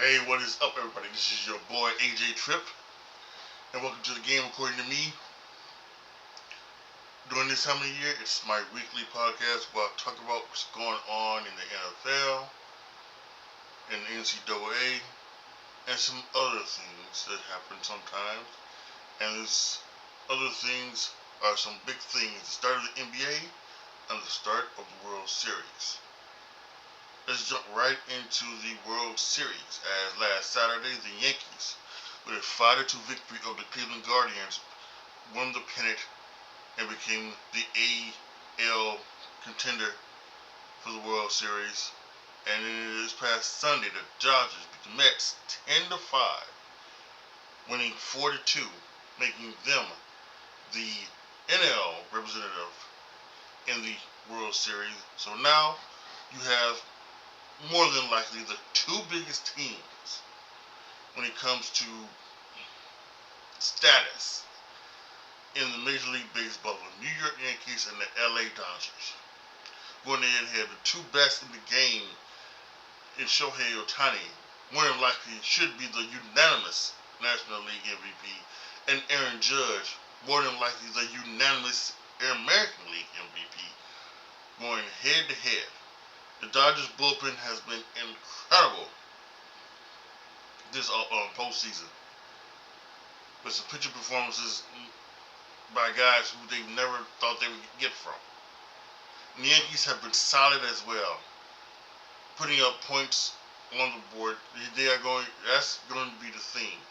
Hey, what is up, everybody? This is your boy AJTRIP, and welcome to the game according to me. During this time of the year, it's my weekly podcast where I talk about what's going on in the NFL, in the NCAA, and some other things that happen sometimes. And these other things are some big things: the start of the NBA and the start of the World Series. Let's jump right into the World Series, as last Saturday the Yankees, with a 5-2 victory over the Cleveland Guardians, won the pennant and became the AL contender for the World Series. And this past Sunday, the Dodgers beat the Mets 10-5, winning 4-2, making them the NL representative in the World Series. So now you have more than likely the two biggest teams when it comes to status in the Major League Baseball, the New York Yankees and the LA Dodgers. Going ahead and have the two best in the game in Shohei Ohtani, more than likely should be the unanimous National League MVP, and Aaron Judge, more than likely the unanimous American League MVP, going head to head. The Dodgers bullpen has been incredible this postseason, with some pitching performances by guys who they never thought they would get from. And the Yankees have been solid as well, putting up points on the board. That's going to be the theme,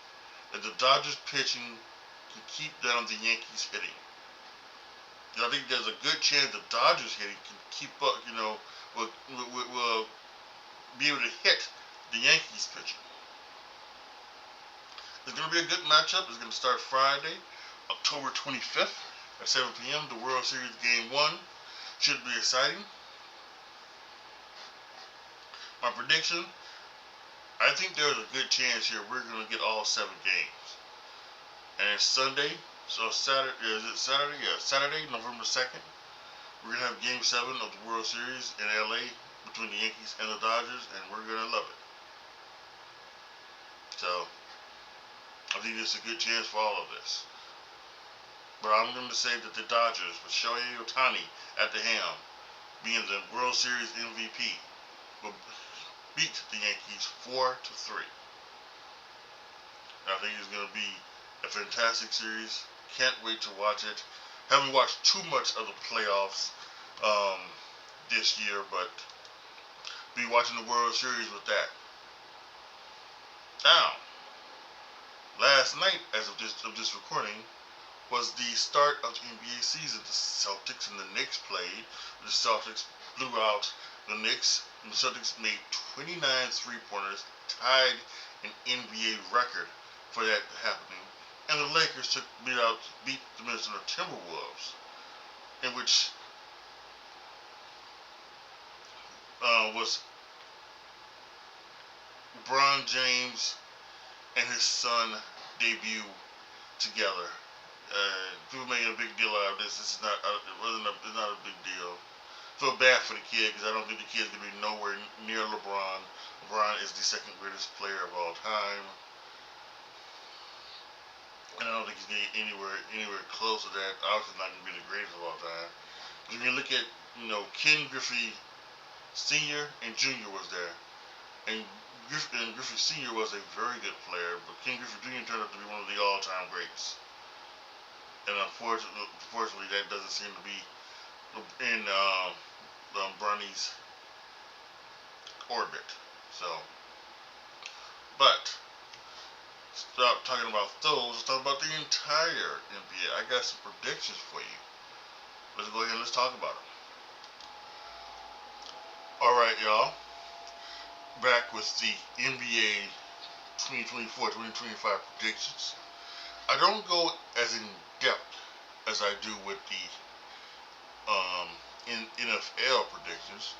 that the Dodgers pitching can keep down the Yankees hitting. And I think there's a good chance the Dodgers hitting can keep up, will be able to hit the Yankees pitching. It's going to be a good matchup. It's going to start Friday, October 25th at 7 p.m. The World Series Game 1 should be exciting. My prediction, I think there's a good chance here we're going to get all 7 games. And it's Sunday, so Saturday, is it Saturday? Yeah, Saturday, November 2nd. We're going to have Game 7 of the World Series in LA between the Yankees and the Dodgers, and we're going to love it. So, I think there's a good chance for all of this. But I'm going to say that the Dodgers, with Shohei Ohtani at the helm, being the World Series MVP, will beat the Yankees 4-3. I think it's going to be a fantastic series. Can't wait to watch it. Haven't watched too much of the playoffs this year, but be watching the World Series with that. Now, last night, as of this recording, was the start of the NBA season. The Celtics and the Knicks played. The Celtics blew out the Knicks, and the Celtics made 29 three-pointers, tied an NBA record for that happening. And the Lakers beat the Minnesota Timberwolves, in which was LeBron James and his son debut together. People making a big deal out of this. It's not a big deal. Feel bad for the kid because I don't think the kid's gonna be nowhere near LeBron. LeBron is the second greatest player of all time, and I don't think he's gonna get anywhere close to that. Obviously, not gonna be the greatest of all time. But when you look at Ken Griffey Sr. and Jr. was there, and Griffey Sr. was a very good player, but Ken Griffey Jr. turned out to be one of the all-time greats. And unfortunately, that doesn't seem to be in Bronny's orbit. So, but stop talking about those. Let's talk about the entire NBA. I got some predictions for you. Let's go ahead and let's talk about them. All right, y'all. Back with the NBA 2024-2025 predictions. I don't go as in depth as I do with the NFL predictions.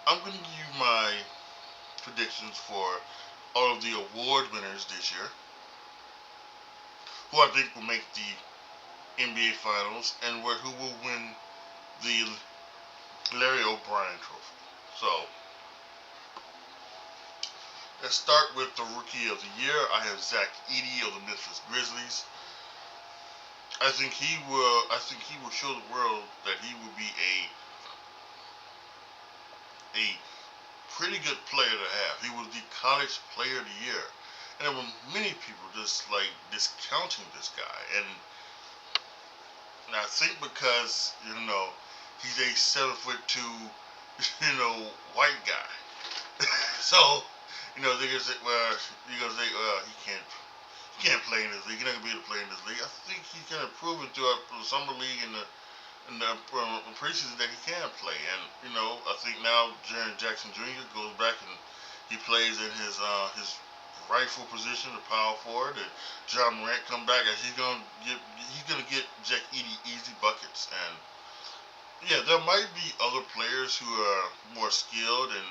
I'm going to give you my predictions for all of the award winners this year, who I think will make the NBA Finals, and who will win the Larry O'Brien Trophy. So, Let's start with the Rookie of the Year. I have Zach Edey of the Memphis Grizzlies. I think he will show the world that he will be a pretty good player to have. He was the College Player of the Year, and there were many people just like discounting this guy. And I think because he's a 7'2", white guy. So, they can say, well, he can't play in this league. He's not gonna be able to play in this league. I think he's gonna prove it throughout the summer league and the preseason that he can play. And I think now Jaren Jackson Jr. goes back and he plays in his rightful position, the power forward. And John Morant come back and he's gonna get Zach Edey easy buckets. And yeah, there might be other players who are more skilled and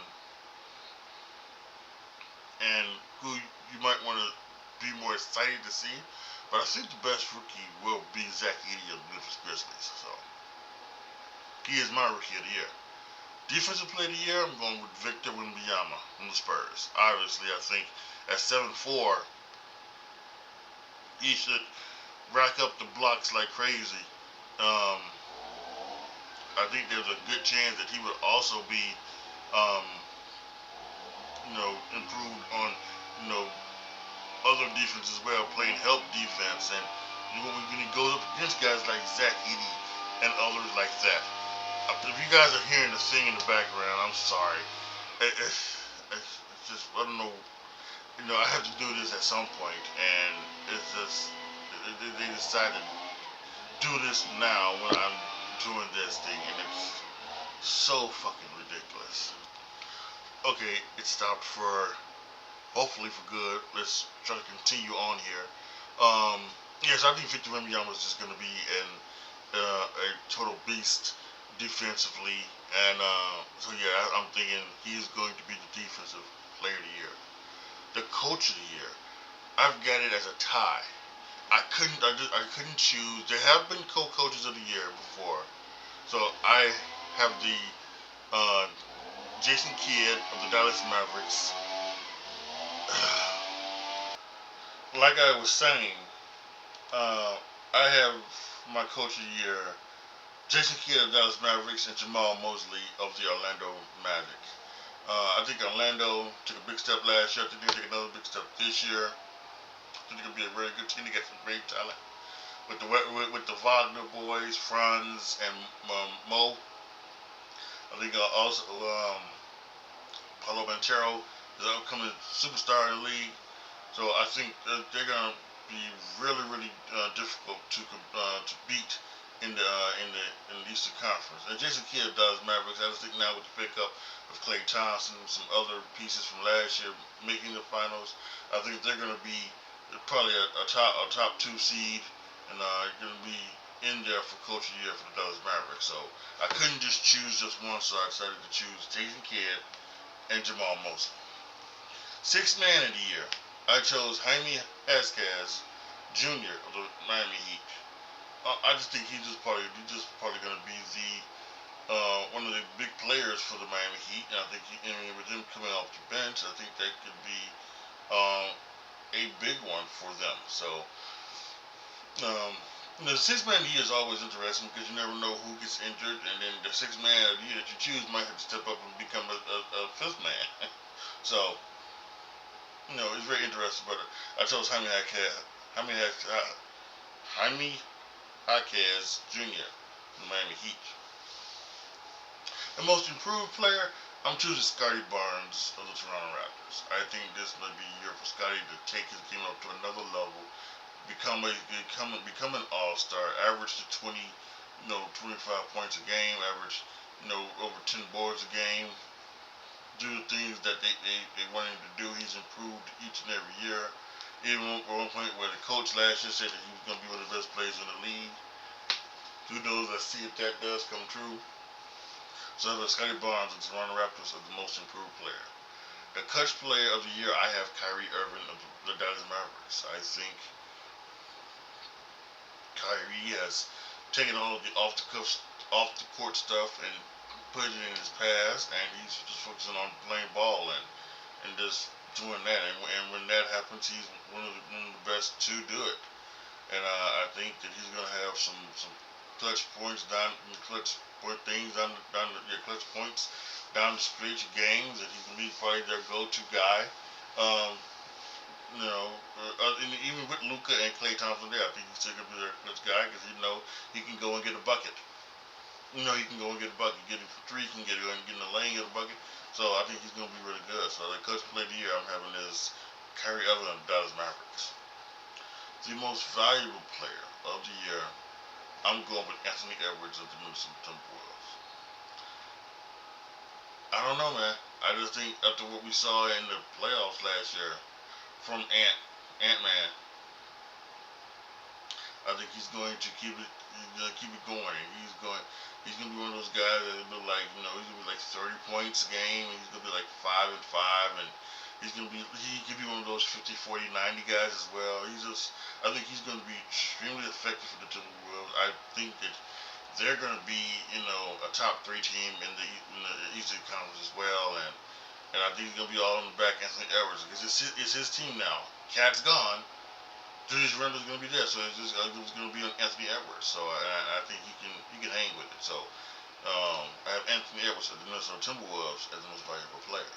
who you might want to be more excited to see. But I think the best rookie will be Zach Edey of the Memphis Grizzlies. So he is my Rookie of the Year. Defensive Player of the Year, I'm going with Victor Wembanyama from the Spurs. Obviously, I think at 7'4", he should rack up the blocks like crazy. I think there's a good chance that he would also be, improved on, other defenses as well, playing help defense. And when he goes up against guys like Zach Edey and others like that. If you guys are hearing the singing in the background, I'm sorry. It's just, I don't know. I have to do this at some point, and it's just they decided to do this now when I'm doing this thing, and it's so fucking ridiculous. Okay, it stopped hopefully for good. Let's try to continue on here. Yes, I think Victor Wembanyama is just going to be a total beast defensively, and so yeah, I'm thinking he's going to be the Defensive Player of the Year. The Coach of the Year, I've got it as a tie. I couldn't choose. There have been co-coaches of the year before, so I have the Jason Kidd of the Dallas Mavericks. Like I was saying, I have my Coach of the Year, Jason Kidd of the Dallas Mavericks, and Jamal Mosley of the Orlando Magic. I think Orlando took a big step last year. I think they'll take another big step this year. I think they're gonna be a very good team. They got some great talent with the Wagner boys, Franz and Mo. I think also Paulo Banchero is an upcoming superstar in the league. So I think they're gonna be really, really difficult to beat in the Eastern Conference. And Jason Kidd does Mavericks. I just think now with the pickup of Klay Thompson and some other pieces from last year making the finals, I think they're going to be probably a top 2 seed, and going to be in there for Coach of the Year for the Dallas Mavericks. So I couldn't just choose just one, so I decided to choose Jason Kidd and Jamal Mosley. Sixth Man of the Year, I chose Jaime Jaquez Jr. of the Miami Heat. I just think he's just probably going to be the one of the big players for the Miami Heat, and I think with them coming off the bench, I think that could be a big one for them. So the sixth man of the year is always interesting because you never know who gets injured, and then the sixth man of the year that you choose might have to step up and become a fifth man. So it's very interesting. But I chose Jaime Jaquez Jr. from the Miami Heat. The most improved player, I'm choosing Scottie Barnes of the Toronto Raptors. I think this may be a year for Scottie to take his game up to another level, become an all-star, average to 25 points a game, average over 10 boards a game, do the things that they want him to do. He's improved each and every year. Even at one point where the coach last year said that he was going to be one of the best players in the league. Who knows? Let's see if that does come true. So Scottie Barnes and Toronto Raptors are the most improved player. The Clutch Player of the Year, I have Kyrie Irving of the Dallas Mavericks. I think Kyrie has taken all of the off the court stuff and put it in his past, and he's just focusing on playing ball and just to win that, and when that happens, he's one of the best to do it. And I think that he's going to have some clutch points clutch point things clutch points down the stretch of games, and he's going to be probably their go-to guy. Um, and even with Luka and Klay Thompson there, I think he's still going to be their clutch guy because he can go and get a bucket. He can go and get a bucket, get him for three, he can get in the lane, get a bucket. So I think he's going to be really good. So the clutch play of the year I'm having is Kyrie Irving of the Dallas Mavericks. The most valuable player of the year, I'm going with Anthony Edwards of the Minnesota Timberwolves. I don't know, man. I just think after what we saw in the playoffs last year from Ant-Man, I think he's going to keep it going. He's going to be one of those guys that will be like, he's going to be like 30 points a game, and he's going to be like 5 and 5, and he could be one of those 50, 40, 90 guys as well. I think he's going to be extremely effective for the Timberwolves. I think that they're going to be, a top 3 team in the Eastern Conference as well, and I think he's going to be all in the back of Anthony Edwards because it's his team now. Cat's gone. Julius Randle's going to be there, so it's going to be on Anthony Edwards. So I think he can hang with it. So I have Anthony Edwards of the Minnesota Timberwolves as the most valuable player.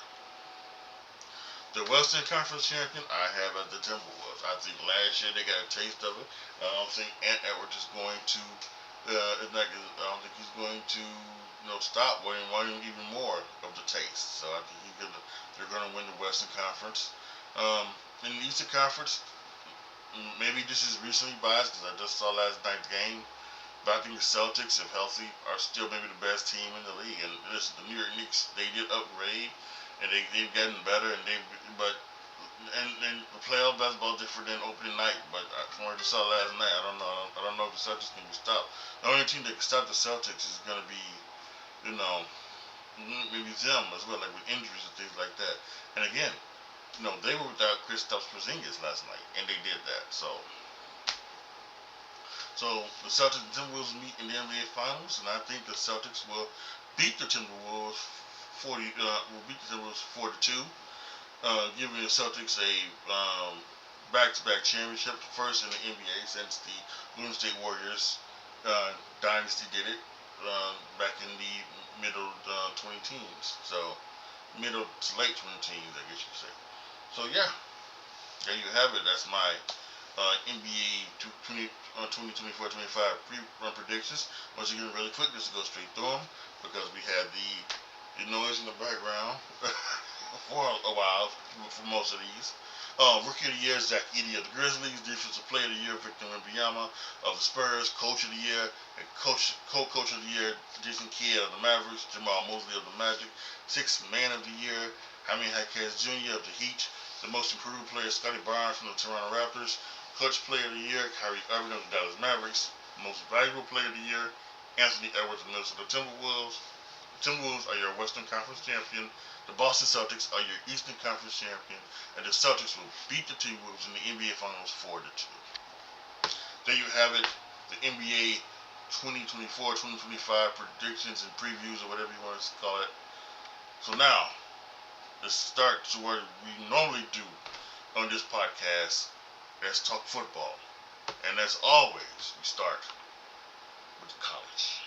The Western Conference champion I have as the Timberwolves. I think last year they got a taste of it. I don't think Ant Edwards is going to. I don't think he's going to stop wanting even more of the taste. So I think they're going to win the Western Conference. In the Eastern Conference. Maybe this is recently biased because I just saw last night's game, but I think the Celtics, if healthy, are still maybe the best team in the league. And listen, the New York Knicks, they did upgrade, and they've gotten better. And the playoff basketball is different than opening night. But from what I saw last night, I don't know if the Celtics can be stopped. The only team that can stop the Celtics is going to be, maybe them as well, like with injuries and things like that. And again. They were without Kristaps Porzingis last night, and they did that. So the Celtics and Timberwolves meet in the NBA Finals, and I think the Celtics will beat the Timberwolves 4-2, giving the Celtics a back-to-back championship, the first in the NBA since the Golden State Warriors dynasty did it back in the middle 20 teens. So middle to late 20 teens, I guess you could say. So yeah, there you have it. That's my NBA 2024-25 pre-run predictions. Once again, really quick, just to go straight through them because we had the noise in the background for a while for most of these. Rookie of the Year, Zach Edey of the Grizzlies. Defensive Player of the Year, Victor Wembanyama of the Spurs. Coach of the Year and co-coach of the year, Jason Kidd of the Mavericks. Jamal Mosley of the Magic. Sixth Man of the Year, Jaime Jaquez Jr. of the Heat. The Most Improved Player, Scotty Barnes from the Toronto Raptors. Clutch Player of the Year, Kyrie Irving of the Dallas Mavericks. Most Valuable Player of the Year, Anthony Edwards of the Minnesota Timberwolves. The Timberwolves are your Western Conference champion. The Boston Celtics are your Eastern Conference champion. And the Celtics will beat the Timberwolves in the NBA Finals 4-2. There you have it. The NBA 2024-2025 predictions and previews, or whatever you want to call it. So now, let's start to what we normally do on this podcast. Let's talk football. And as always, we start with college.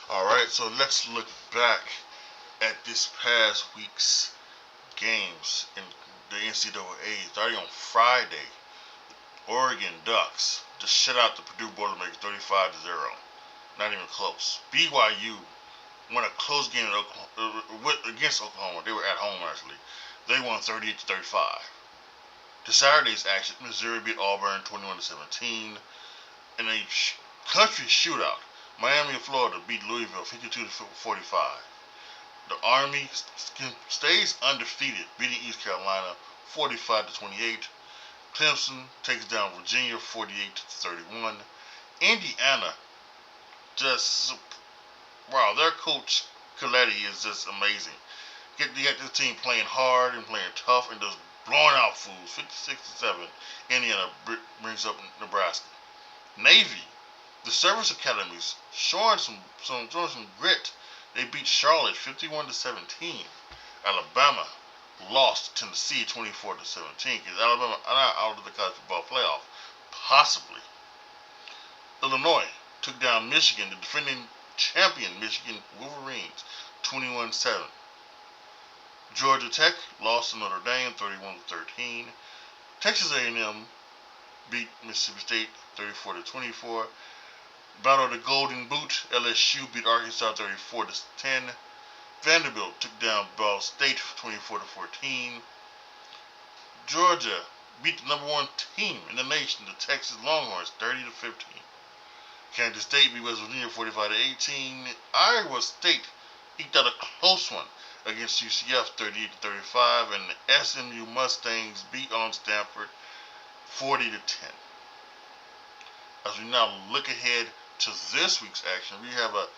Alright, so let's look back at this past week's games in the NCAA. Starting on Friday, Oregon Ducks just shut out the Purdue Boilermakers 35-0. Not even close. BYU won a close game against Oklahoma. They were at home, actually. They won 38-35. To Saturday's action, Missouri beat Auburn 21-17. In a country shootout, Miami and Florida beat Louisville 52-45. The Army stays undefeated, beating East Carolina 45-28. Clemson takes down Virginia 48-31. Indiana their coach Coletti is just amazing. Get this team playing hard and playing tough and just blowing out fools. 56-7. Indiana brings up Nebraska. Navy, the service academies, showing some grit. They beat Charlotte 51-17. Alabama lost to Tennessee 24-17. Because Alabama are not out of the college football playoff, possibly. Illinois took down Michigan, the defending champion Michigan Wolverines, 21-7. Georgia Tech lost to Notre Dame 31-13. Texas A&M beat Mississippi State 34-24. Battle of the Golden Boot, LSU beat Arkansas 34-10. Vanderbilt took down Ball State 24-14. Georgia beat the number one team in the nation, the Texas Longhorns, 30-15. Kansas State beat West Virginia 45-18. Iowa State eked out a close one against UCF 38-35, and the SMU Mustangs beat on Stanford 40-10. As we now look ahead to this week's action, we have a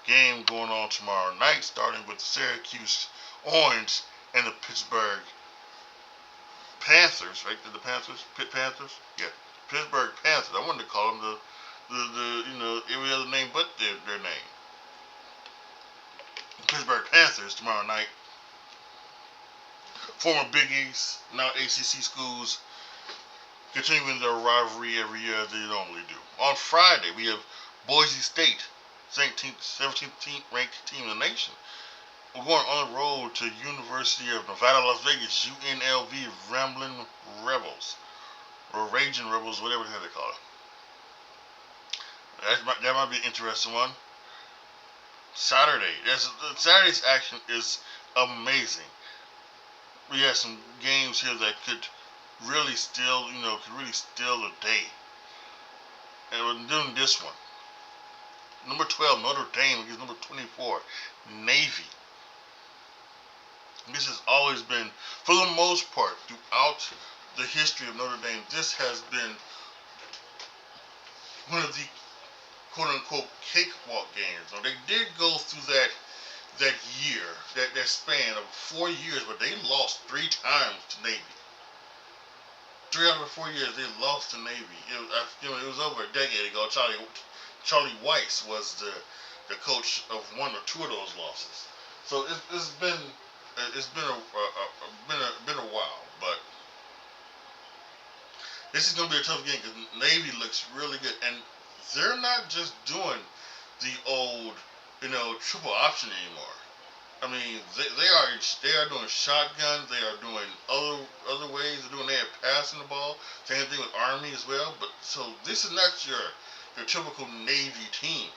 game going on tomorrow night, starting with Syracuse Orange and the Pittsburgh Panthers, right? The Panthers, Pitt Panthers, yeah, Pittsburgh Panthers. I wanted to call them the every other name but their name. Pittsburgh Panthers tomorrow night. Former Big East, now ACC schools, continuing their rivalry every year as they normally do. On Friday, we have Boise State, 17th ranked team in the nation. We're going on the road to University of Nevada, Las Vegas, UNLV Rambling Rebels, or Raging Rebels, whatever the hell they call it. That might be an interesting one. Saturday's action is amazing. We have some games here that could really steal the day. And we're doing this one. Number 12, Notre Dame against number 24, Navy. This has always been, for the most part, throughout the history of Notre Dame, this has been one of the quote-unquote cakewalk games. Now, they did go through that year, that span of 4 years, but they lost 3 times to Navy. 3 out of 4 years, they lost to Navy. It was over a decade ago. Charlie Weiss was the coach of 1 or 2 of those losses. So it's been a while, but this is gonna be a tough game because Navy looks really good, and they're not just doing the old, triple option anymore. I mean, they are doing shotguns. They are doing other ways of doing. They are passing the ball. Same thing with Army as well. But so this is not your typical Navy team,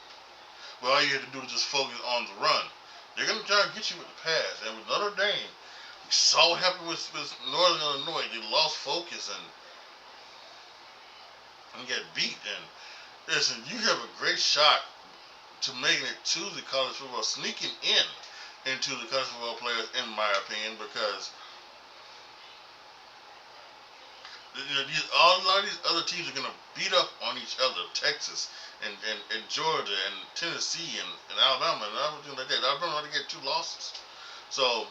where all you have to do is just focus on the run. They're gonna try to get you with the pass. And with Notre Dame, we saw what happened with Northern Illinois. They lost focus and get beat. And listen, you have a great shot to making it to the college football, sneaking into the college football players, in my opinion, because a lot of these other teams are going to beat up on each other. Texas and Georgia and Tennessee and Alabama and everything like that. Alabama already get 2 losses. So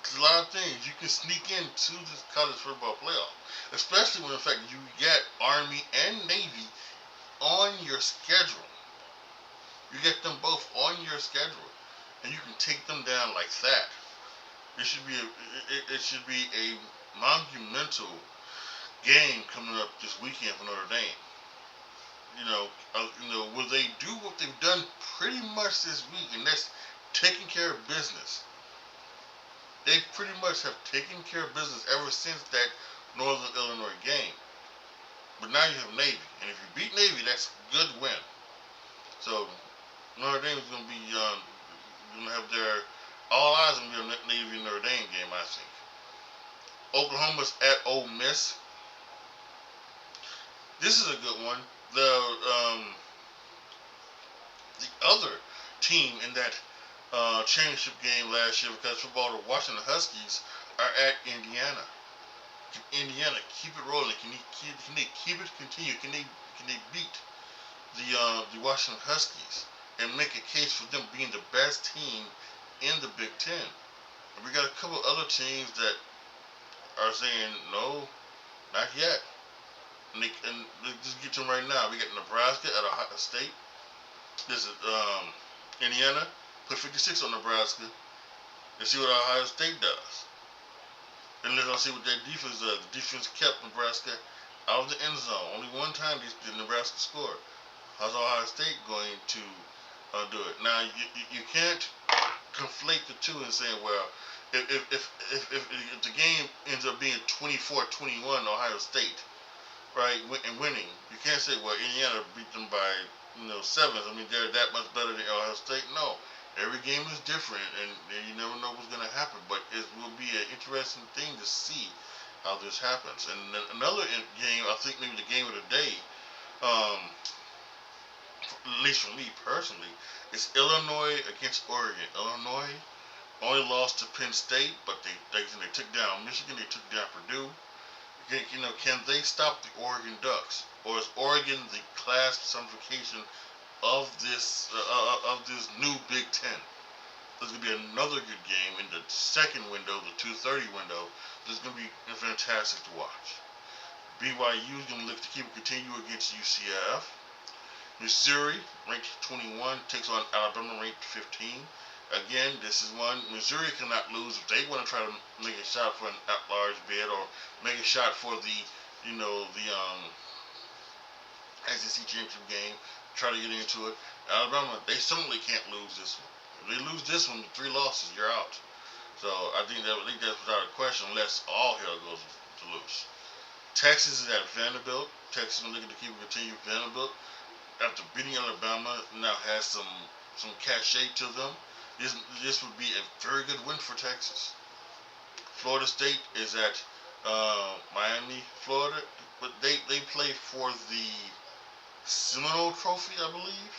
there's a lot of things you can sneak into this college football playoff, especially when in fact you get Army and Navy on your schedule. You get them both on your schedule, and you can take them down like that. It should be a monumental game coming up this weekend for Notre Dame. Will they do what they've done pretty much this week, and that's taking care of business. They pretty much have taken care of business ever since that Northern Illinois game. But now you have Navy, and if you beat Navy, that's a good win. So Notre Dame is going to be going to have all eyes on the Navy Notre Dame game, I think. Oklahoma's at Ole Miss. This is a good one. The other team in that championship game last year because football, the Washington Huskies are at Indiana. Can Indiana keep it rolling? Can they keep it continue? Can they beat the Washington Huskies and make a case for them being the best team in the Big Ten? And we got a couple other teams that are saying no, not yet. And let's just get to them right now. We got Nebraska at Ohio State. This is Indiana put 56 on Nebraska. Let's see what Ohio State does. And let's see what that defense does. The defense kept Nebraska out of the end zone. Only one time did Nebraska score. How's Ohio State going to do it? Now, you can't conflate the two and say, well, if the game ends up being 24-21 Ohio State, right, and winning, you can't say, well, Indiana beat them by 7. I mean, they're that much better than Ohio State. No, every game is different, and you never know what's going to happen. But it will be an interesting thing to see how this happens. And another game, I think maybe the game of the day, at least for me personally, is Illinois against Oregon. Illinois only lost to Penn State, but they took down Michigan. They took down Purdue. Can they stop the Oregon Ducks, or is Oregon the class personification of this new Big Ten? There's going to be another good game in the second window, the 2:30 window. This is going to be fantastic to watch. BYU is going to look to continue against UCF. Missouri, ranked 21, takes on Alabama, ranked 15. Again, this is one Missouri cannot lose if they want to try to make a shot for an at-large bid or make a shot for the SEC championship game. Try to get into it. Alabama, they certainly can't lose this one. If they lose this one, 3 losses, you're out. So I think that's without a question, unless all hell goes to loose. Texas is at Vanderbilt. Texas is looking to continue Vanderbilt after beating Alabama. Now has some cachet to them. This would be a very good win for Texas. Florida State is at Miami, Florida, but they play for the Seminole Trophy, I believe.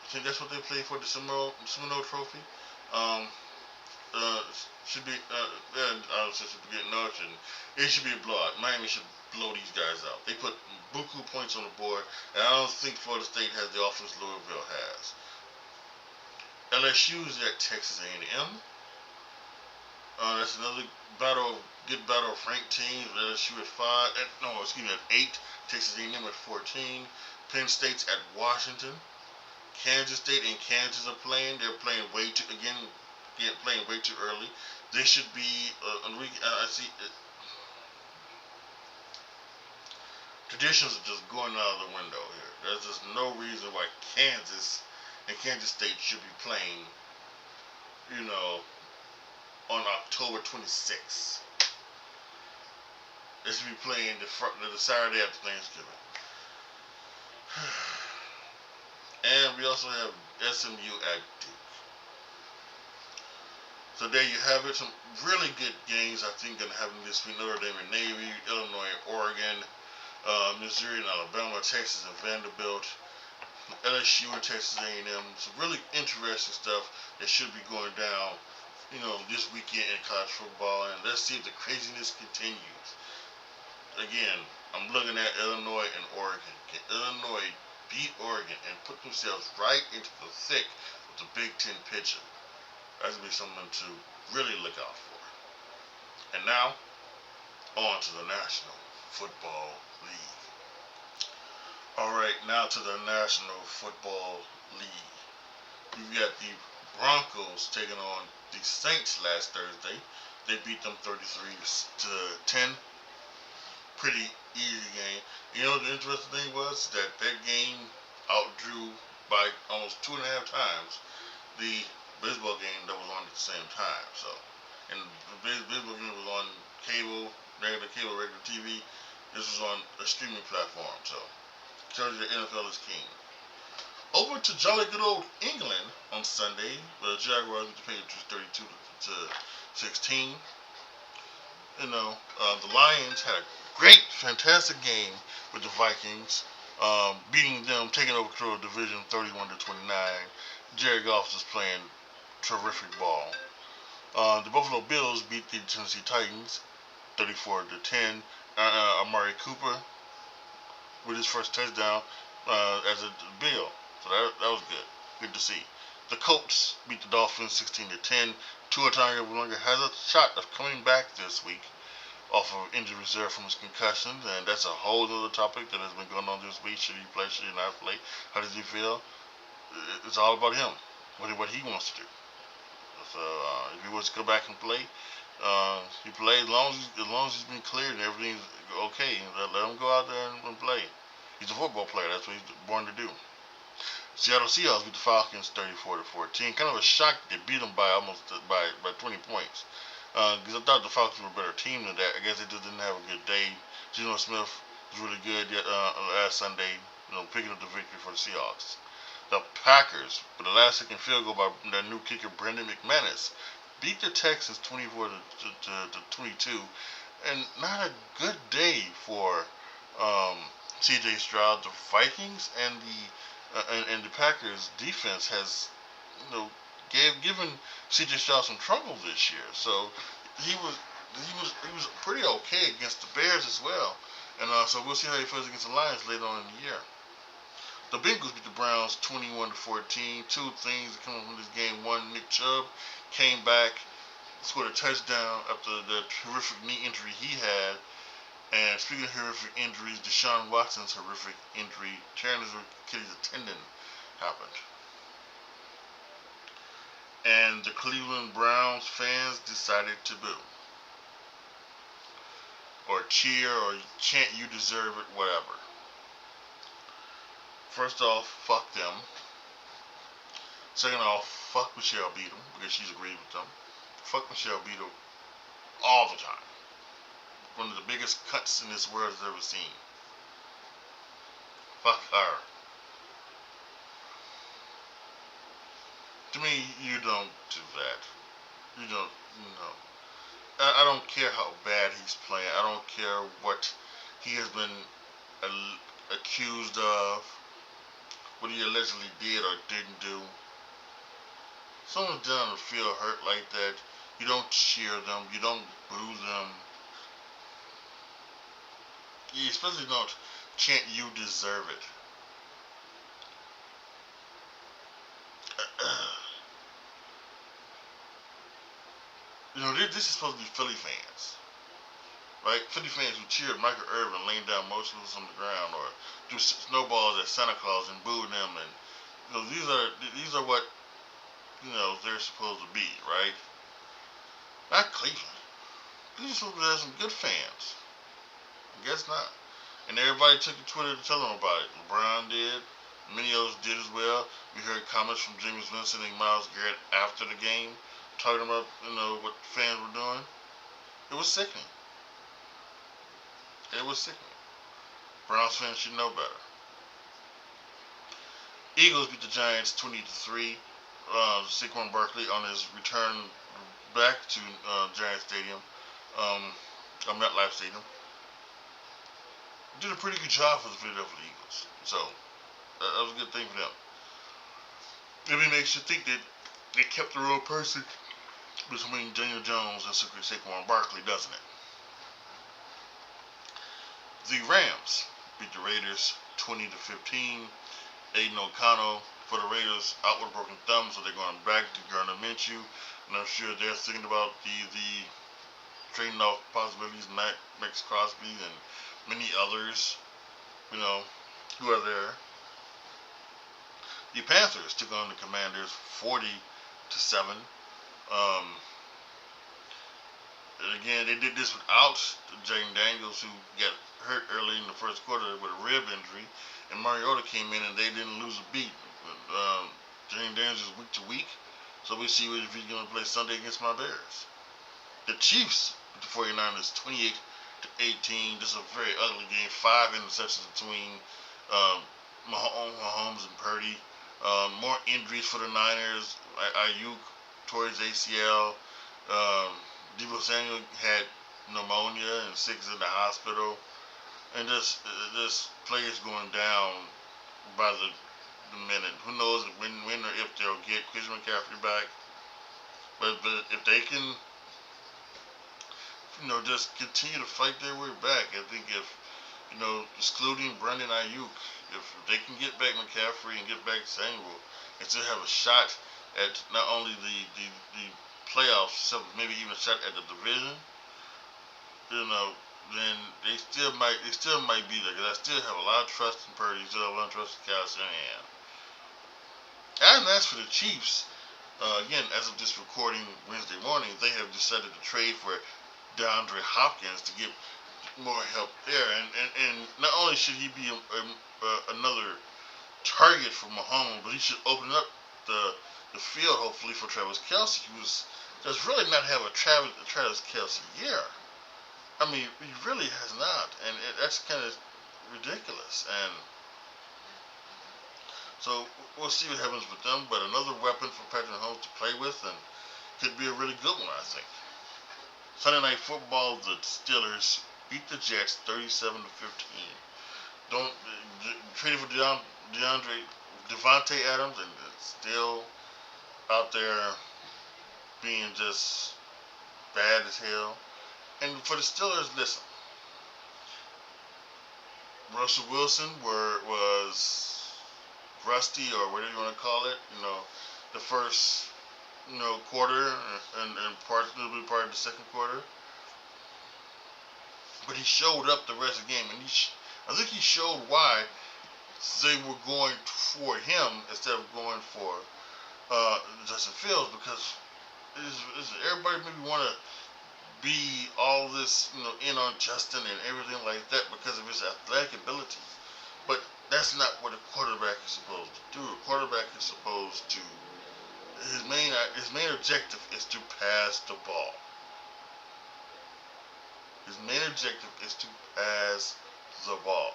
I think that's what they play for, the Seminole Trophy. Should be it should be a blowout. Miami should blow these guys out. They put buku points on the board, and I don't think Florida State has the offense Louisville has. LSU is at Texas A&M. That's another good battle of ranked teams. LSU at 8. Texas A&M at 14. Penn State's at Washington. Kansas State and Kansas are playing. They're playing way too early. They should be. I see. Traditions are just going out of the window here. There's just no reason why Kansas and Kansas State should be playing, on October 26th. They should be playing the Saturday after Thanksgiving. And we also have SMU at Duke. So there you have it. Some really good games I think going to happen this week. Notre Dame and Navy, Illinois and Oregon, Missouri and Alabama, Texas and Vanderbilt, LSU and Texas A&M. Some really interesting stuff that should be going down, this weekend in college football. And let's see if the craziness continues. Again, I'm looking at Illinois and Oregon. Can Illinois beat Oregon and put themselves right into the thick of the Big Ten picture? That's going to be something to really look out for. And now, on to the National Football League. Alright, now to the National Football League. We've got the Broncos taking on the Saints last Thursday. They beat them 33-10. Pretty easy game. The interesting thing was that game outdrew by almost 2.5 times the baseball game that was on at the same time. So, and the baseball game was on regular TV. This was on a streaming platform. So, tells you the NFL is king. Over to jolly good old England on Sunday, the Jaguars beat the Patriots 32-16. The Lions had a great, fantastic game with the Vikings, beating them, taking over control of the division 31-29. Jared Goff is playing terrific ball. The Buffalo Bills beat the Tennessee Titans 34-10. Amari Cooper with his first touchdown as a Bill. So that was good. Good to see. The Colts beat the Dolphins 16-10. Tua Tagovailoa has a shot of coming back this week off of injured reserve from his concussion, and that's a whole other topic that has been going on this week. Should he play? Should he not play? How does he feel? It's all about him. What he wants to do. So if he wants to go back and play, he He plays as long as he's been cleared and everything's okay. Let him go out there and play. He's a football player. That's what he's born to do. Seattle Seahawks beat the Falcons 34-14. Kind of a shock they beat them by almost by 20 points. Because I thought the Falcons were a better team than that. I guess they just didn't have a good day. Geno Smith was really good last Sunday, picking up the victory for the Seahawks. The Packers, with the last-second field goal by their new kicker Brendan McManus, beat the Texans 24 to 22, and not a good day for C.J. Stroud. The Vikings and the Packers defense has given C.J. Stroud some trouble this year. So he was pretty okay against the Bears as well, and so we'll see how he fares against the Lions later on in the year. The Bengals beat the Browns 21-14. Two things that come from this game. One, Nick Chubb came back, scored a touchdown after the horrific knee injury he had. And speaking of horrific injuries, Deshaun Watson's horrific injury, tearing his Achilles tendon, happened. And the Cleveland Browns fans decided to boo. Or cheer or chant, "You deserve it," whatever. First off, fuck them. Second off, fuck Michelle Beadle, because she's agreed with them. Fuck Michelle Beadle all the time. One of the biggest cunts in this world has ever seen. Fuck her. To me, you don't do that. You don't, I don't care how bad he's playing. I don't care what he has been accused of, what he allegedly did or didn't do. Someone's down to feel hurt like that. You don't cheer them. You don't boo them. You especially don't chant, "You deserve it." This is supposed to be Philly fans, right? Philly fans who cheered Michael Irvin laying down motionless on the ground, or do snowballs at Santa Claus and boo them, and these are what they're supposed to be, right? Not Cleveland. Cleveland's supposed to have some good fans. I guess not. And everybody took to Twitter to tell them about it. LeBron did. Many others did as well. We heard comments from Jameis Winston and Myles Garrett after the game, talking about what fans were doing. It was sickening. It was sickening. Browns fans should know better. Eagles beat the Giants 20-3. Saquon Barkley on his return back to Giants Stadium, MetLife Stadium, did a pretty good job for the Philadelphia Eagles. So that was a good thing for them. Maybe it makes you think that they kept the real person between Daniel Jones and Saquon Barkley, doesn't it? The Rams beat the Raiders 20-15. Aiden O'Connell for the Raiders out with a broken thumb, so they're going back to Gardner Minshew, and I'm sure they're thinking about the trading off possibilities, Max Crosby and many others, who are there. The Panthers took on the Commanders 40-7. And again, they did this without Jaden Daniels, who got hurt early in the first quarter with a rib injury, and Mariota came in and they didn't lose a beat. Jaden Daniels is week to week, so we see if he's going to play Sunday against my Bears. The Chiefs with the 49ers 28-18. This is a very ugly game. 5 interceptions between Mahomes and Purdy. More injuries for the Niners. Ayuk tore his ACL. Deebo Samuel had pneumonia and 6 in the hospital. And this players going down by the minute. Who knows when or if they'll get Christian McCaffrey back. But if they can, just continue to fight their way back. I think if, excluding Brandon Ayuk, if they can get back McCaffrey and get back Samuel, and still have a shot at not only the playoffs, maybe even a shot at the division, then they still might be there. Because I still have a lot of trust in Purdy, still have a lot of trust in Kyle Shanahan. And as for the Chiefs, again, as of this recording Wednesday morning, they have decided to trade for DeAndre Hopkins to get more help there. And not only should he be another target for Mahomes, but he should open up the field hopefully for Travis Kelce, who does really not have a Travis Kelce year. I mean, he really has not, and that's kind of ridiculous. And so we'll see what happens with them. But another weapon for Patrick Mahomes to play with, and could be a really good one, I think. Sunday Night Football, the Steelers beat the Jets 37-15. Don't traded for Devontae Adams, and still out there being just bad as hell. And for the Steelers, listen, Russell Wilson was rusty, or whatever you want to call it. The first quarter and a little bit part of the second quarter. But he showed up the rest of the game, and I think he showed why they were going for him instead of going for Justin Fields, because everybody maybe want to be all this in on Justin and everything like that because of his athletic abilities, but that's not what a quarterback is supposed to do. A quarterback is supposed to his main objective is to pass the ball. His main objective is to pass the ball.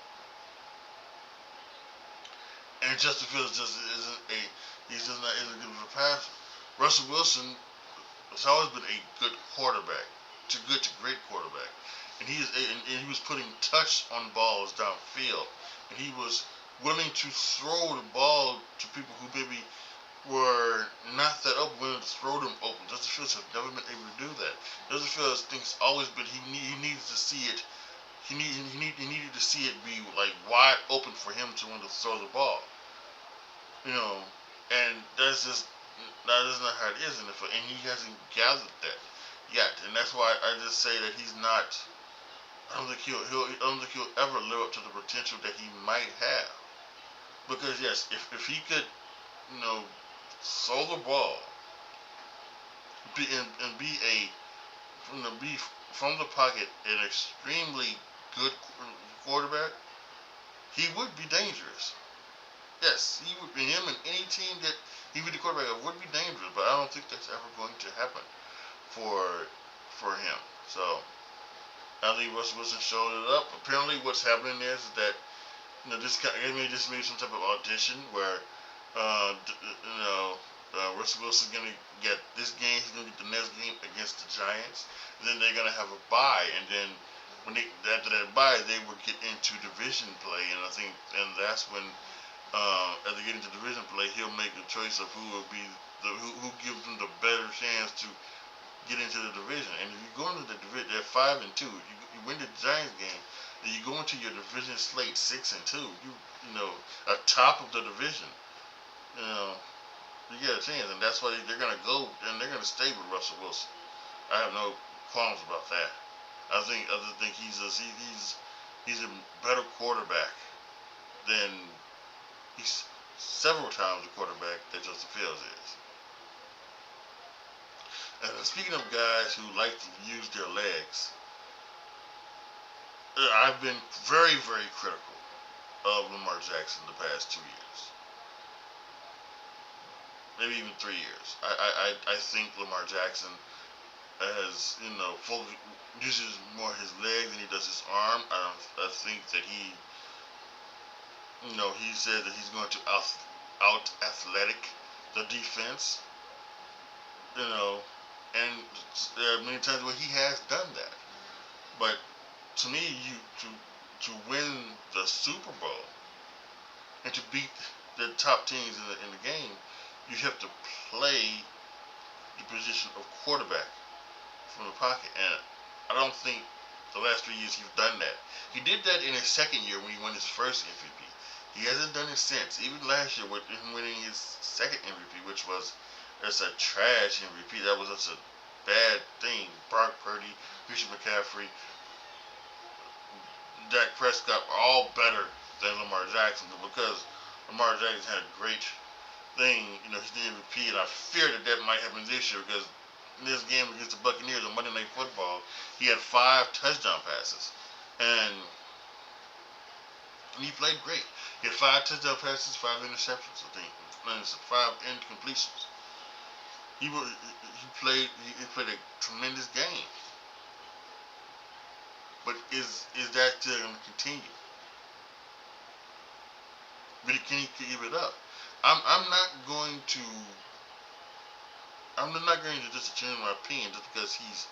And Justin Fields just isn't good of a passer. Russell Wilson has always been a good quarterback, good to great quarterback, and he was putting touch on balls downfield, and he was willing to throw the ball to people who maybe were not that open, willing to throw them open. Justin Fields has never been able to do that. Justin Fields thinks always been he needs to see it. He needed to see it be like wide open for him to want to throw the ball. And that's not how it is in the field, and he hasn't gathered that yet, and that's why I just say that he's not. I don't think he'll ever live up to the potential that he might have. Because yes, if he could, throw the ball, be from the pocket an extremely good quarterback, he would be dangerous. Yes, he would be. Him and any team that he would be the quarterback of would be dangerous, but I don't think that's ever going to happen for him. So I think Russell Wilson showed it up. Apparently, what's happening is that this may be some type of audition where Russell Wilson's gonna get this game. He's gonna get the next game against the Giants. And then they're gonna have a bye, and then after that bye, they will get into division play, and that's when as they get into division play, he'll make a choice of who will be who gives them the better chance to get into the division. And if you go into the division, they're 5-2. You win the Giants game, then you go into your division slate 6-2. Atop of the division. You get a chance, and that's why they're gonna go and they're gonna stay with Russell Wilson. I have no qualms about that. I think he's a better quarterback than he's several times the quarterback that Justin Fields is. And speaking of guys who like to use their legs, I've been very, very critical of Lamar Jackson the past 2 years. Maybe even 3 years. I think Lamar Jackson uses more his legs than he does his arm. I think that he said that he's going to out athletic the defense. And there are many times where he has done that. But to me, to win the Super Bowl and to beat the top teams in the game, you have to play the position of quarterback from the pocket. And I don't think the last 3 years he's done that. He did that in his second year when he won his first MVP. He hasn't done it since. Even last year with him winning his second MVP, which was a trash MVP. That was just a bad thing. Brock Purdy, Christian McCaffrey, Dak Prescott are all better than Lamar Jackson. But because Lamar Jackson had a great thing, he's the MVP, and I fear that might happen this year because in this game against the Buccaneers on Monday Night Football, He had 5 touchdown passes, and he played great. He had 5 touchdown passes, 5 interceptions, I think, and 5 incompletions. He played a tremendous game. But is that still going to continue? But can he keep it up? I'm not going to just change my opinion just because he's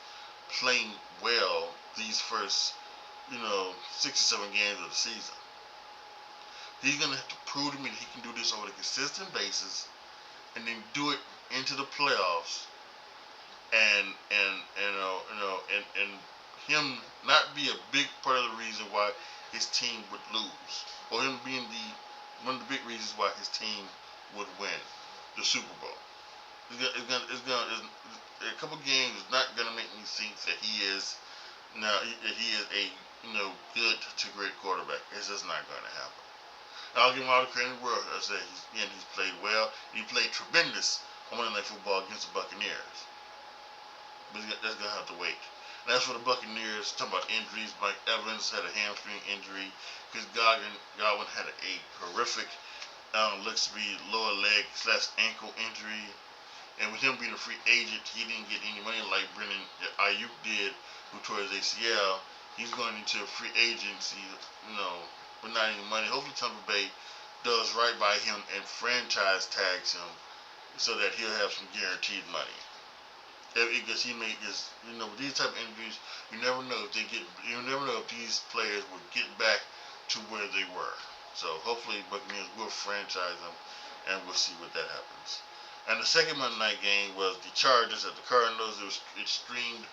playing well these first 6 or 7 games of the season. He's gonna have to prove to me that he can do this on a consistent basis, and then do it into the playoffs, and him not be a big part of the reason why his team would lose, or him being one of the big reasons why his team would win the Super Bowl. A couple games is not gonna make me think that he is a good to great quarterback. It's just not gonna happen. I'll give him all the credit in the world. I said he's played well. He played tremendous on Monday Night Football against the Buccaneers. But that's gonna have to wait. And as for the Buccaneers, talking about injuries, Mike Evans had a hamstring injury. Chris Godwin had a horrific looks to be lower leg / ankle injury. And with him being a free agent, he didn't get any money like Brennan Ayuk did, who tore his ACL. He's going into a free agency, but not any money. Hopefully Tampa Bay does right by him and franchise tags him so that he'll have some guaranteed money. Because he may just, with these type of injuries, you never know if these players will get back to where they were. So hopefully Buccaneers will franchise them, and we'll see what that happens. And the second Monday night game was the Chargers at the Cardinals. It streamed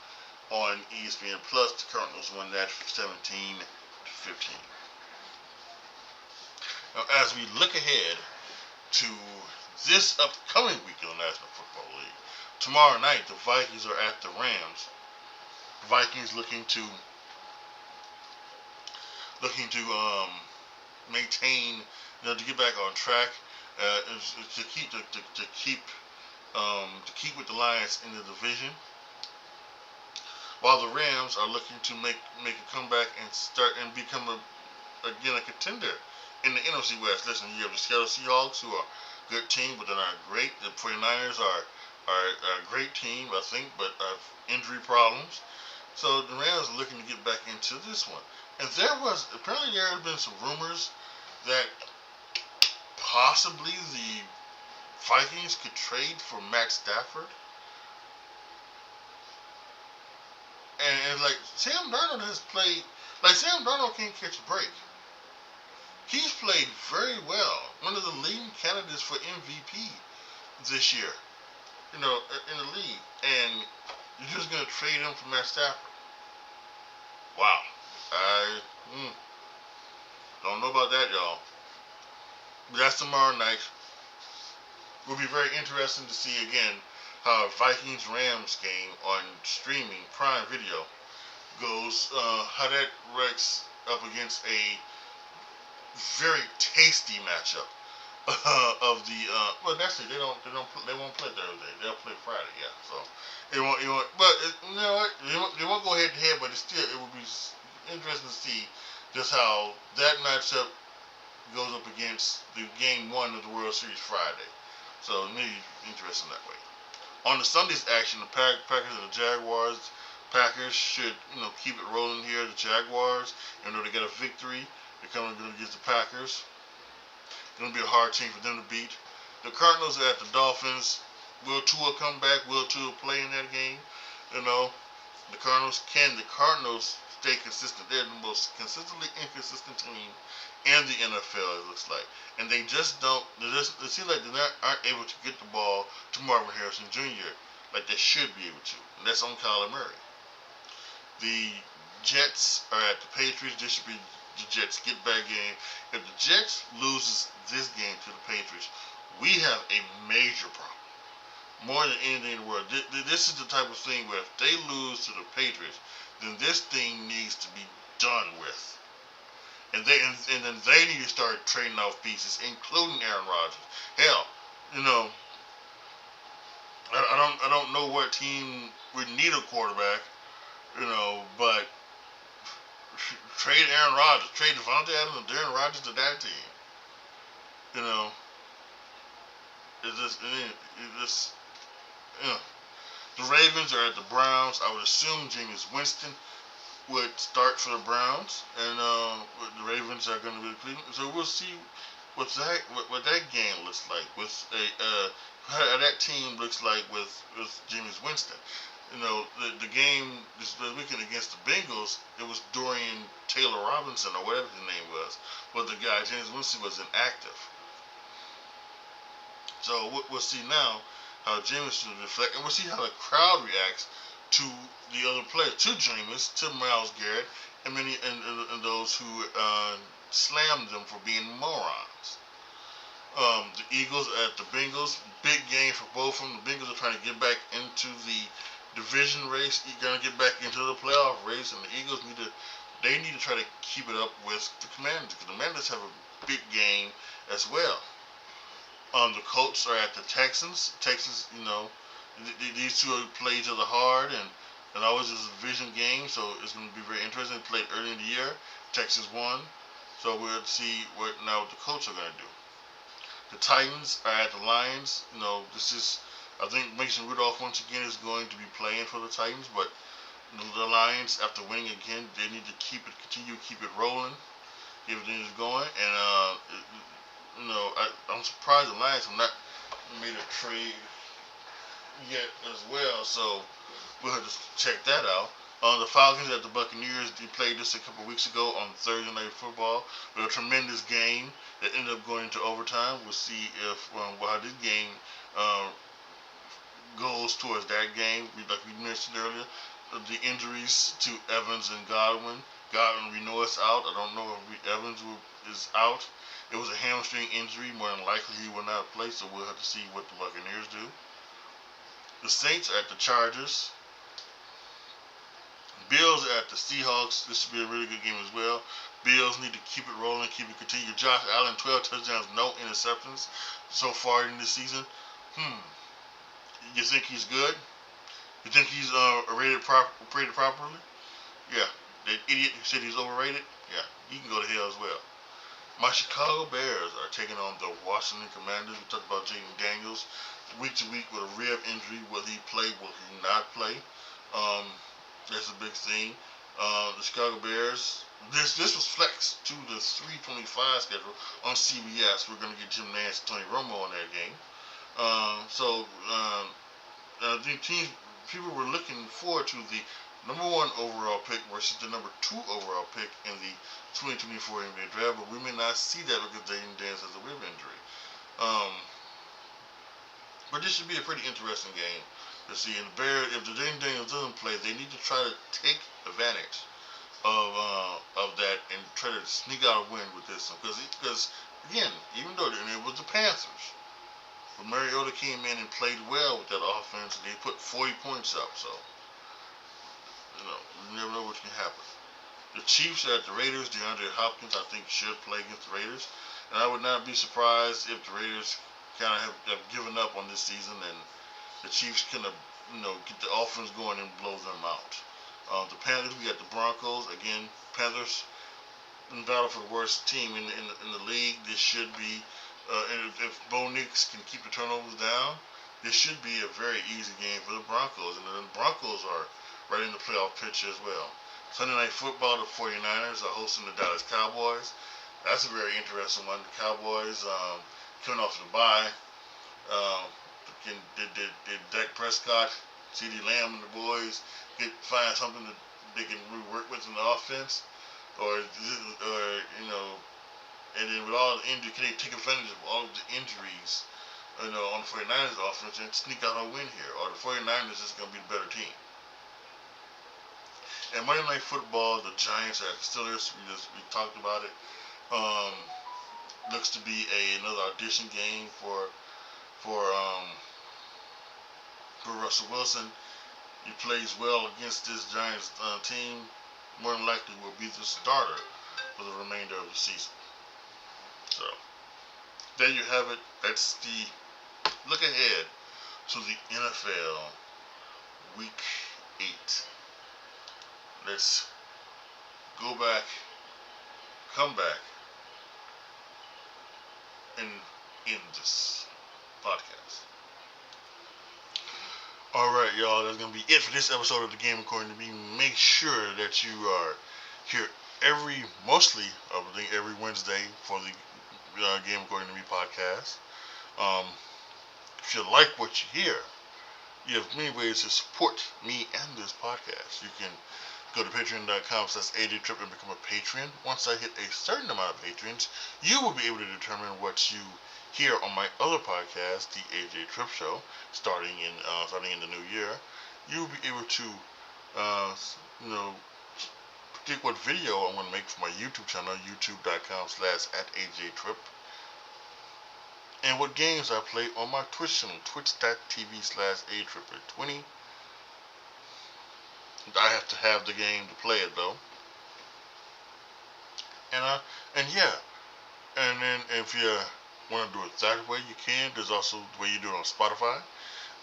on ESPN Plus. The Cardinals won that 17-15. Now, as we look ahead to this upcoming week in the National Football League, tomorrow night the Vikings are at the Rams. The Vikings looking to maintain, to get back on track, to keep with the Lions in the division, while the Rams are looking to make a comeback and become a contender in the NFC West. Listen, you have the Seattle Seahawks, who are a good team, but they're not great. The 49ers are a great team, I think, but have injury problems. So the Rams are looking to get back into this one. And there have been some rumors that possibly the Vikings could trade for Matt Stafford. And like Sam Darnold has played, Sam Darnold can't catch a break. He's played very well. One of the leading candidates for MVP this year, in the league. And you're just going to trade him for Matt Stafford. Wow. I don't know about that, y'all. But that's tomorrow night. Will be very interesting to see again how a Vikings-Rams game on streaming Prime Video goes. How that ranks up against a very tasty matchup of the. Well, actually, they won't play Thursday. They'll play Friday. Yeah, so they won't. But they won't go head to head. But it will be interesting to see just how that matchup goes up against the game 1 of the World Series Friday. So it may be interesting that way. On the Sunday's action, the Packers and the Jaguars. Packers should keep it rolling here. The Jaguars, even though they got a victory, they're coming against the Packers. It's going to be a hard team for them to beat. The Cardinals are at the Dolphins. Will Tua come back? Will Tua play in that game? The Cardinals stay consistent? They're the most consistently inconsistent team in the NFL, it looks like. And they just don't, it seems like they aren't able to get the ball to Marvin Harrison Jr. like they should be able to. And that's on Kyler Murray. The Jets are at the Patriots. This should be the Jets' get-back game. If the Jets loses this game to the Patriots, we have a major problem. More than anything in the world. This is the type of thing where if they lose to the Patriots, then this thing needs to be done with. And then they need to start trading off pieces, including Aaron Rodgers. Hell, I don't know what team would need a quarterback But trade Aaron Rodgers, trade Devontae Adams and Aaron Rodgers to that team. You know, it's just you know, the Ravens are at the Browns. I would assume Jameis Winston would start for the Browns, and the Ravens are going to be the Cleveland. So we'll see what that game looks like with how that team looks like with Jameis Winston. The game this weekend against the Bengals, it was Dorian Taylor Robinson or whatever his name was, but the guy Jameis Winston was inactive. So we'll see now how Jameis will reflect, and we'll see how the crowd reacts to the other players, to Jameis, to Myles Garrett, and and those who slammed them for being morons. The Eagles at the Bengals, big game for both of them. The Bengals are trying to get back into the division race, going to get back into the playoff race, and the Eagles need to try to keep it up with the Commanders, because the Commanders have a big game as well. The Colts are at the Texans. Texans, these two play each other hard, and always is a division game, so it's going to be very interesting. They played early in the year. Texas won, so we'll see what the Colts are going to do. The Titans are at the Lions. I think Mason Rudolph once again is going to be playing for the Titans, but the Lions, after winning again, they need to continue to keep it rolling, everything is going, and I'm surprised the Lions have not made a trade yet as well, so we'll have to check that out. The Falcons at the Buccaneers, they played this a couple weeks ago on Thursday Night Football. It was a tremendous game that ended up going into overtime. We'll see how this game goes towards that game. Like we mentioned earlier, the injuries to Evans and Godwin. Godwin, we know, is out. I don't know if Evans is out. It was a hamstring injury. More than likely, he will not play, so we'll have to see what the Buccaneers do. The Saints are at the Chargers. Bills are at the Seahawks. This should be a really good game as well. Bills need to keep it rolling, keep it continuing. Josh Allen, 12 touchdowns, no interceptions so far in this season. You think he's good? You think he's rated properly? Yeah. The idiot who said he's overrated? Yeah. He can go to hell as well. My Chicago Bears are taking on the Washington Commanders. We talked about Jaden Daniels. Week to week with a rib injury. Will he play? Will he not play? That's a big thing. The Chicago Bears. This was flexed to the 3:25 schedule on CBS. We're going to get Jim Nance and Tony Romo on that game. The people were looking forward to the number 1 overall pick versus the number 2 overall pick in the 2024 NBA draft, but we may not see that because Jaden Daniels has a rib injury. But this should be a pretty interesting game to see. And the Bears, if the Jaden Daniels doesn't play, they need to try to take advantage of that and try to sneak out a win with this one. Because again, even though it was the Panthers, but Mariota came in and played well with that offense, and they put 40 points up. So you never know what can happen. The Chiefs are at the Raiders. DeAndre Hopkins, I think, should play against the Raiders, and I would not be surprised if the Raiders kind of have given up on this season, and the Chiefs can get the offense going and blow them out. The Panthers, we got the Broncos again. Panthers in battle for the worst team in the league. This should be, and if Bo Nix can keep the turnovers down, this should be a very easy game for the Broncos. And the Broncos are right in the playoff picture as well. Sunday Night Football, the 49ers are hosting the Dallas Cowboys. That's a very interesting one. The Cowboys coming off the bye. Did Dak Prescott, C.D. Lamb, and the boys find something that they can work with in the offense, and then with all the injuries, can they take advantage of all of the injuries, on the 49ers offense and sneak out a win here, or the 49ers is going to be the better team? And Monday Night Football, the Giants are at the Steelers. We talked about it. Looks to be another audition game for Russell Wilson. He plays well against this Giants team. More than likely will be the starter for the remainder of the season. So there you have it. That's the look ahead to the NFL Week 8. let's go back, come back, and end this podcast. Alright, y'all, that's going to be it for this episode of the Game According to Me. Make sure that you are here mostly, I think every Wednesday for the Game According to Me podcast. If you like what you hear, you have many ways to support me and this podcast. You can go to patreon.com/AJTRIP and become a patron. Once I hit a certain amount of patrons, you will be able to determine what you hear on my other podcast, the AJTRIP Show, starting in the new year. You'll be able to, predict what video I'm going to make for my YouTube channel, youtube.com/@AJTRIP. And what games I play on my Twitch channel, twitch.tv/ATRIP20. I have to have the game to play it though. And then if you want to do it that way, you can. There's also the way you do it on Spotify.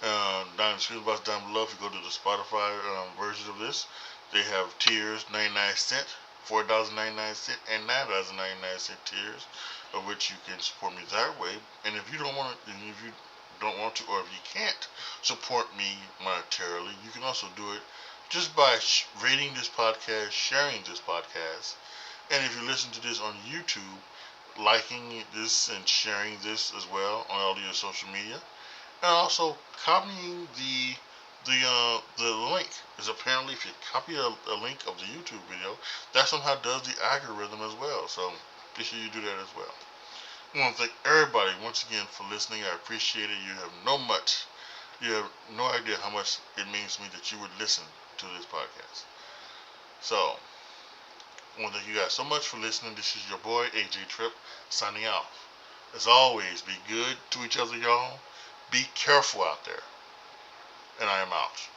Down in the screen box down below, if you go to the Spotify version of this, they have tiers, 99 cents, $4.99, and $9.99 tiers, of which you can support me that way. And if you don't want to, or if you can't support me monetarily, you can also do it just by rating this podcast, sharing this podcast, and if you listen to this on YouTube, liking this and sharing this as well on all your social media, and also copying the link. Because apparently, if you copy a link of the YouTube video, that somehow does the algorithm as well. So make sure you do that as well. I want to thank everybody once again for listening. I appreciate it. You have no idea how much it means to me that you would listen to this podcast. So, I want to thank you guys so much for listening. This is your boy, AJTRIP, signing off. As always, be good to each other, y'all. Be careful out there. And I am out.